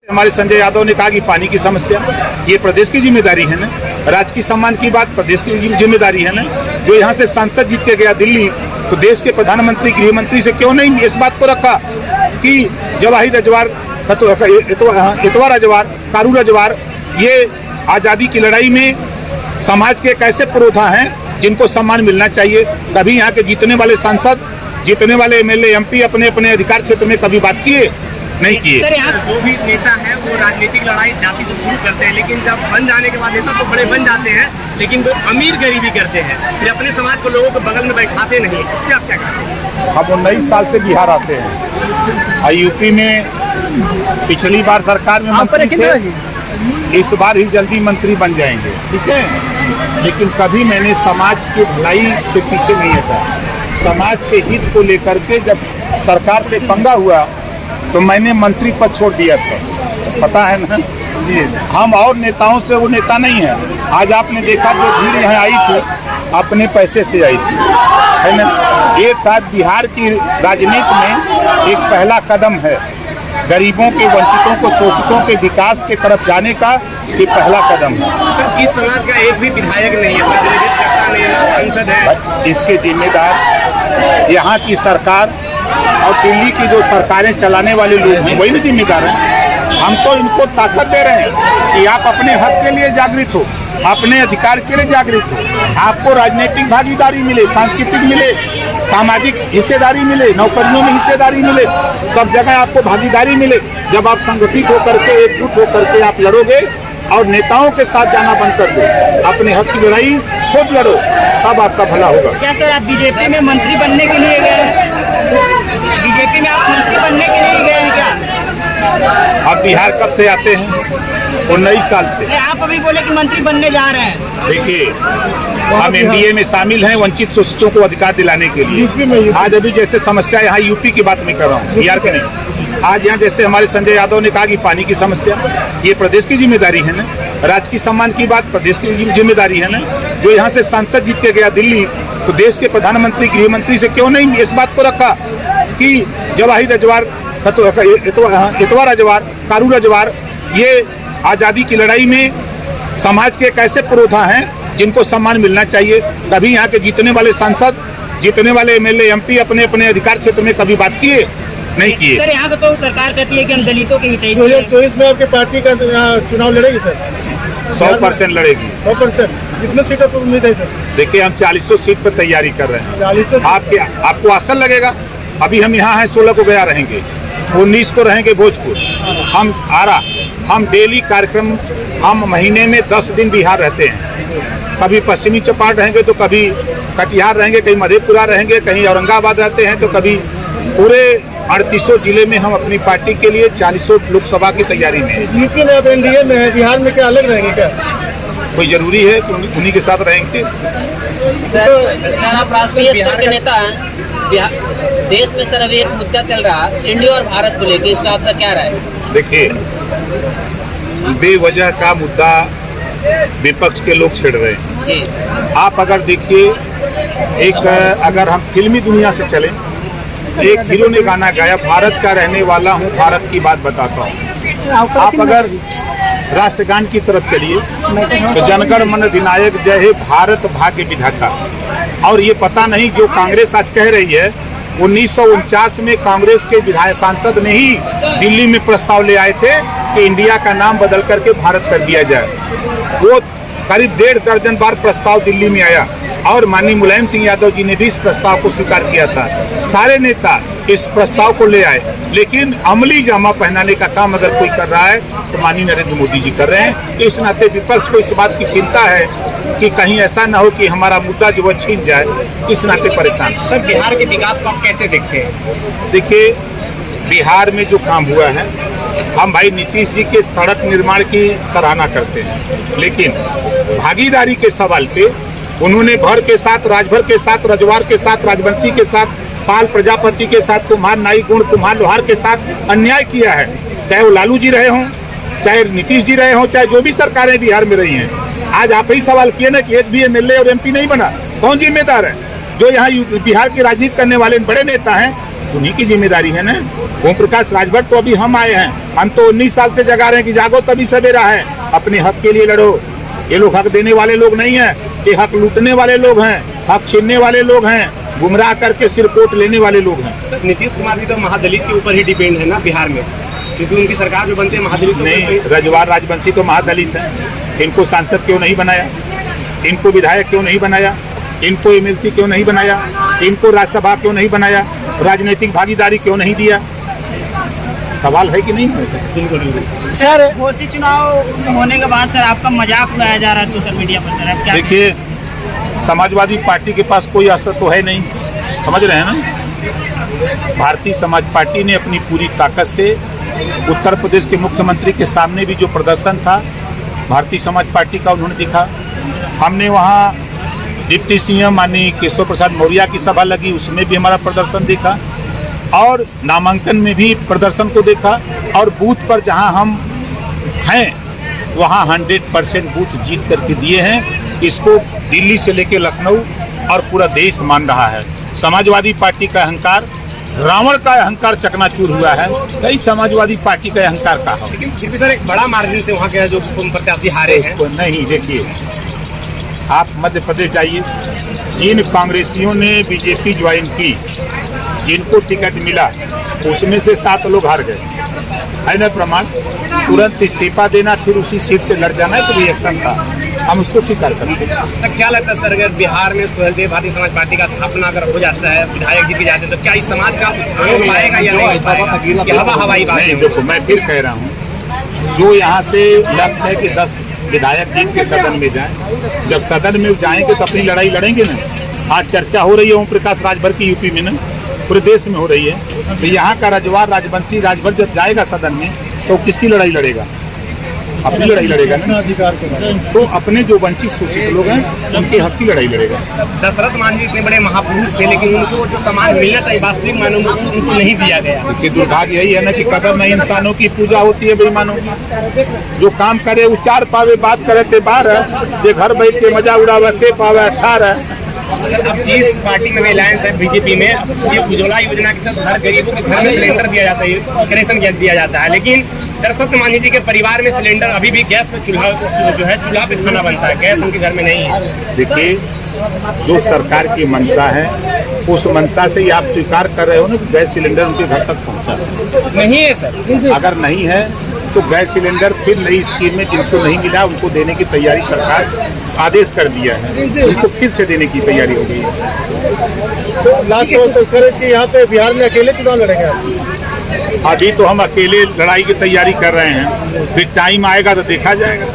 हमारे संजय यादव ने कहा कि पानी की समस्या ये प्रदेश की जिम्मेदारी है ना, राजकीय सम्मान की बात प्रदेश की जिम्मेदारी है ना। जो यहाँ से सांसद जीत के गया दिल्ली, तो देश के प्रधानमंत्री गृह मंत्री से क्यों नहीं इस बात को रखा कि जवाहिर रजवार, इतवा रजवार, कारू रजवार, ये आज़ादी की लड़ाई में समाज के कैसे पुरोधा हैं जिनको सम्मान मिलना चाहिए। कभी यहाँ के जीतने वाले सांसद, जीतने वाले एमएलए, एमपी अपने अपने अधिकार क्षेत्र में कभी बात किए नहीं किए। सर, यहाँ जो भी नेता है वो राजनीतिक लड़ाई जाति से शुरू करते हैं, लेकिन जब बन जाने के बाद नेता तो बड़े बन जाते हैं, लेकिन वो अमीर गरीबी करते हैं, फिर अपने समाज को लोगों को बगल में बैठाते नहीं। इसके आप क्या कहते हैं? हम 19 साल से बिहार आते हैं और यूपी में पिछली बार सरकार में मंत्री थे, इस बार ही जल्दी मंत्री बन जाएंगे, ठीक है। लेकिन कभी मैंने समाज की भलाई से पीछे नहीं हटा। समाज के हित को लेकर के जब सरकार से पंगा हुआ तो मैंने मंत्री पद छोड़ दिया था, पता है ना जी। हम और नेताओं से वो नेता नहीं है। आज आपने देखा जो भीड़ यहाँ आई थी अपने पैसे से आई थी, है ना। एक साथ बिहार की राजनीति में एक पहला कदम है, गरीबों के, वंचितों को, शोषितों के विकास के तरफ जाने का ये पहला कदम है। सर, इस समाज का एक भी विधायक नहीं है, प्रतिनिधित्व करता नहीं है, सांसद है। इसके जिम्मेदार यहाँ की सरकार और दिल्ली की जो सरकारें चलाने वाले लोग हैं, वही ना जिम्मेदार हैं। हम तो इनको ताकत दे रहे हैं कि आप अपने हक के लिए जागृत हो, अपने अधिकार के लिए जागृत हो, आपको राजनीतिक भागीदारी मिले, सांस्कृतिक मिले, सामाजिक हिस्सेदारी मिले, नौकरियों में हिस्सेदारी मिले, सब जगह आपको भागीदारी मिले। जब आप संगठित होकर के, एकजुट होकर के आप लड़ोगे और नेताओं के साथ जाना बंद कर दो, अपने हक की लड़ाई खुद लड़ो, तब आपका भला होगा। क्या सर आप बीजेपी में मंत्री बनने के लिए गए? बीजेपी में आप मंत्री बनने के लिए गए हैं क्या? आप बिहार कब से आते हैं? 19 साल से। आप अभी बोले कि मंत्री बनने जा रहे हैं। देखिए, हम एनडीए में शामिल हैं वंचित शोषितों को अधिकार दिलाने के लिए। आज अभी जैसे समस्या यहाँ यूपी की बात मैं कर रहा हूँ, बिहार के नहीं। आज यहाँ जैसे हमारे संजय यादव ने कहा कि पानी की समस्या ये प्रदेश की जिम्मेदारी है ना, राजकीय सम्मान की बात प्रदेश की जिम्मेदारी है ना। जो यहाँ से सांसद जीत के गया दिल्ली, तो देश के प्रधानमंत्री गृह मंत्री से क्यों नहीं इस बात को रखा कि जवाहिर रजवार, इतवा रजवार, कारू रजवार, ये आज़ादी की लड़ाई में समाज के कैसे पुरोधा हैं जिनको सम्मान मिलना चाहिए। कभी यहाँ के जीतने वाले सांसद, जीतने वाले एमएलए, एमपी अपने अपने अधिकार क्षेत्र में कभी बात किए नहीं किए। सर, यहाँ तो सरकार कहती है कि हम दलितों के हितैषी हैं। 2024 में आपके पार्टी का चुनाव लड़ेगी सर? 100% लड़ेगी। 100%। कितने सीटों पर उम्मीद है सर? देखिए, हम 40 सीट पर तैयारी कर रहे हैं। 40 आपको आसन लगेगा। अभी हम यहाँ हैं, 16 को गया रहेंगे, 19 को रहेंगे भोजपुर, हम आरा। हम डेली कार्यक्रम, हम महीने में 10 दिन बिहार रहते हैं। कभी पश्चिमी चंपारण रहेंगे, तो कभी कटिहार रहेंगे, कहीं मधेपुरा रहेंगे, कहीं औरंगाबाद रहते हैं, तो कभी पूरे 38 जिले में हम अपनी पार्टी के लिए 40 लोकसभा की तैयारी में हैं। यूपी में आप एनडीए में है, बिहार में क्या अलग रहेंगे क्या? कोई जरूरी है कि उन्हीं के साथ रहेंगे। सर, आप राष्ट्रीय स्तर के नेता हैं। देश में सर अभी एक मुद्दा चल रहा है इंडिया और भारत को लेकर, इसमें आपका क्या राय है? देखिए, बेवजह का मुद्दा विपक्ष के लोग छेड़ रहे हैं। आप अगर देखिए, अगर हम फिल्मी दुनिया से चलें, एक हीरो ने गाना गाया, भारत का रहने वाला हूँ, भारत की बात बताता हूँ। आप अगर राष्ट्रगान की तरफ चलिए तो जनगण मन अधिनायक जय हे भारत भाग्य विधाता। और ये पता नहीं जो कांग्रेस आज कह रही है, 1949 में कांग्रेस के विधायक सांसद ने ही दिल्ली में प्रस्ताव ले आए थे कि इंडिया का नाम बदल करके भारत कर दिया जाए। वो करीब 1.5 दर्जन बार प्रस्ताव दिल्ली में आया और माननीय मुलायम सिंह यादव जी ने भी इस प्रस्ताव को स्वीकार किया था। सारे नेता इस प्रस्ताव को ले आए, लेकिन अमली जामा पहनाने का काम अगर कोई कर रहा है तो माननीय नरेंद्र मोदी जी कर रहे हैं। इस नाते विपक्ष को इस बात की चिंता है कि कहीं ऐसा न हो कि हमारा मुद्दा जो है छीन जाए, इस नाते परेशान। सर, बिहार के विकास को आप कैसे देखते हैं? देखिए, बिहार में जो काम हुआ है, हम भाई नीतीश जी के सड़क निर्माण की सराहना करते हैं, लेकिन भागीदारी के सवाल पे उन्होंने भर के साथ, राजभर के साथ, रजवार के साथ, राजवंशी के साथ, पाल प्रजापति के साथ, कुम्हार नाई, गुण कुम्हार लोहार के साथ अन्याय किया है। चाहे वो लालू जी रहे हों, चाहे नीतीश जी रहे हों, चाहे जो भी सरकारें बिहार में रही हैं। आज आप ही सवाल किए ना कि एक भी एमएलए और एमपी नहीं बना, कौन जिम्मेदार है? जो यहाँ बिहार की राजनीति करने वाले बड़े नेता हैं, उन्हीं की जिम्मेदारी है ना। ओम प्रकाश राजभर तो अभी हम आए हैं, हम तो 19 साल से जगा रहे हैं कि जागो तभी सवेरा है, अपने हक के लिए लड़ो। ये लोग हक देने वाले लोग नहीं है, ये हक लूटने वाले लोग हैं, हक छीनने वाले लोग हैं, गुमराह करके सिर कोट लेने वाले लोग हैं। सर नीतीश कुमार भी तो महादलित के ऊपर ही डिपेंड है ना बिहार में, क्योंकि उनकी सरकार जो बनती है महादलित नहीं, रजवार राजवंशी तो महादलित है। इनको सांसद क्यों नहीं बनाया, इनको विधायक क्यों नहीं बनाया, इनको एमएलसी क्यों नहीं बनाया, इनको राज्यसभा क्यों नहीं बनाया, राजनीतिक भागीदारी क्यों नहीं दिया? सवाल है कि नहीं? सर घोषित चुनाव होने के बाद सर आपका मजाक उड़ाया जा रहा है सोशल मीडिया पर, सर आप क्या? देखिए, समाजवादी पार्टी के पास कोई असर तो है नहीं, समझ रहे हैं ना। भारतीय समाज पार्टी ने अपनी पूरी ताकत से उत्तर प्रदेश के मुख्यमंत्री के सामने भी जो प्रदर्शन था भारतीय समाज पार्टी का उन्होंने दिखा। हमने वहाँ डिप्टी सीएम माननीय केशव प्रसाद मौर्य की सभा लगी, उसमें भी हमारा प्रदर्शन देखा, और नामांकन में भी प्रदर्शन को देखा, और बूथ पर जहां हम हैं वहां 100% बूथ जीत करके दिए हैं। इसको दिल्ली से लेकर लखनऊ और पूरा देश मान रहा है। समाजवादी पार्टी का अहंकार, रावण का अहंकार चकनाचूर हुआ है, कई समाजवादी पार्टी का अहंकार का है। लेकिन फिर भी सर एक बड़ा मार्जिन से वहाँ के जो प्रत्याशी हारे हैं। तो नहीं, देखिए आप मध्य प्रदेश जाइए, जिन कांग्रेसियों ने बीजेपी ज्वाइन की, जिनको टिकट मिला उसमें से 7 लोग हार गए, है ना प्रमाण। तुरंत इस्तीफा देना, फिर उसी सीट से लड़ जाना, तो रिएक्शन था, हम उसको स्वीकार करते हैं। सर क्या लगता है सर, अगर बिहार में भारतीय समाज पार्टी का स्थापना अगर हो जाता है, विधायक जीत जाते हैं, तो क्या इस समाज का पाएगा या नहीं पाएगा? हवा हवाई बात नहीं, देखो मैं फिर कह रहा हूँ, जो यहाँ से लक्ष्य है कि 10 विधायक जीत के सदन में जाएं, जब सदन में जाएंगे तो अपनी लड़ाई लड़ेंगे ना। आज चर्चा हो रही है ओम प्रकाश राजभर की यूपी में ना, पूरे देश में हो रही है, तो यहाँ का रजवार राजवंशी राजभर जब जाएगा सदन में तो किसकी लड़ाई लड़ेगा? अपनी लड़ाई लड़ेगा ना। अधिकार के बारे में तो अपने जो वंचित शोषित लोग हैं उनके हक की लड़ाई लड़ेगा। दशरथ मांझी इतने बड़े महापुरुष थे, लेकिन उनको जो सम्मान मिलना चाहिए वास्तविक मानव में उनको नहीं दिया गया। क्योंकि दुर्भाग्य यही है ना कि कदर नहीं, इंसानों की पूजा होती है बेईमानों की। जो काम करे वो 4 पावे, बात करे ते 12, जो घर बैठ के मजा उड़ावे ते पावे 18। सर अब जिस पार्टी में अलायंस है बीजेपी में, ये उज्ज्वला योजना के तहत हर गरीबों के घर में सिलेंडर दिया जाता है, कनेक्शन दिया जाता है, लेकिन दशरथ मांझी जी के परिवार में सिलेंडर अभी भी गैस पे चूल्हा पे खाना बनता है, गैस उनके घर में नहीं है। देखिए, जो सरकार की मंशा है उस मंशा से ही आप स्वीकार कर रहे हो ना कि गैस सिलेंडर उनके घर तक पहुंचा नहीं है सर। अगर नहीं है तो गैस सिलेंडर फिर नई स्कीम में जिनको नहीं मिला उनको देने की तैयारी सरकार आदेश कर दिया है, उनको फिर से देने की तैयारी हो गई है। लास्ट सवाल करें कि यहाँ पे बिहार में अकेले चुनाव लड़ेंगे आप? अभी तो हम अकेले लड़ाई की तैयारी कर रहे हैं, फिर टाइम आएगा तो देखा जाएगा।